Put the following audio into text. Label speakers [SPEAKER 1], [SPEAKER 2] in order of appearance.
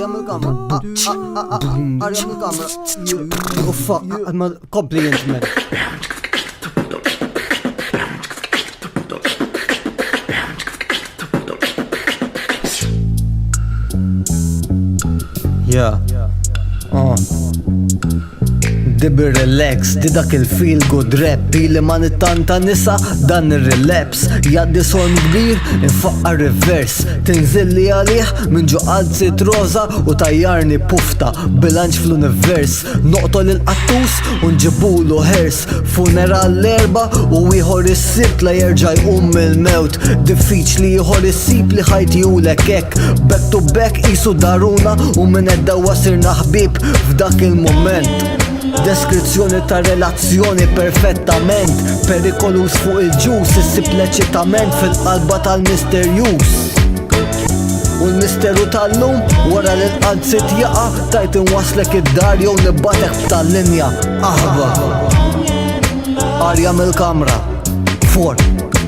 [SPEAKER 1] Arja mill-kamra. Arja mill-kamra. Uffa, ma kompli jent men. Yeah. Dibi relax, di dak il-feel good rap li ma nittanta nisa dan il-relaps. Jaddi son kbir, infaqqa revers. Tinżilli għalih minn ġo qalzit roza u tajjarni pufta bilanċ fl-univers. Noqtol il-qattus u nġibulu hers. Funeral l-erba u ieħor is-sibt la jerġa' jqum mill-mewt. Diffiċli ieħor issib li ħajti julek hekk. Back to back isu daruna u minn eddawa sirna ħbib f'dak il-moment. Deskrizzjoni ta' relazzjoni perfettament. Perikolus fuq il-ġus, issib leċitament fil-qalba tal-misterjus. U l-misteru tal-lum wara li l-qalzit jaqa tajt inwaslek id-dar jew nibbatek f'tal-linja. Aħba Arja mill-kamra 4